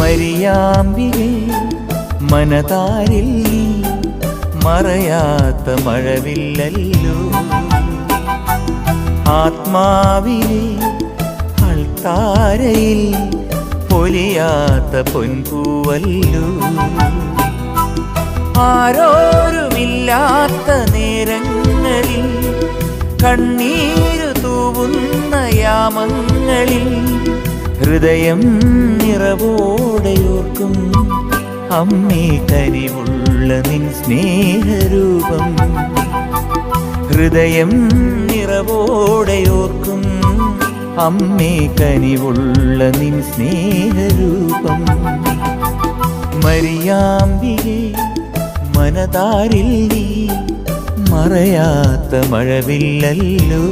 മരിയാമ്പികേ മനതാരിൽ നീ മറയാത്ത മഴവില്ലല്ലോ. ആത്മാവിലെ അൾത്താരയിൽ പൊലിയാത്ത പൊൻപൂവല്ലോ. ആരോരുമില്ലാത്ത നേരങ്ങളിൽ കണ്ണീരു തൂവുന്ന യാമങ്ങളിൽ ഹൃദയം നിറവോടെയോർക്കും അമ്മേ കനിവുള്ള നിൻ സ്നേഹരൂപം. ഹൃദയം നിറവോടെയോർക്കും അമ്മേ കനിവുള്ള നിൻ സ്നേഹരൂപം. മരിയാമ്പികേ മനതാരിൽ നീ മറയാത്ത മഴവില്ലല്ലോ.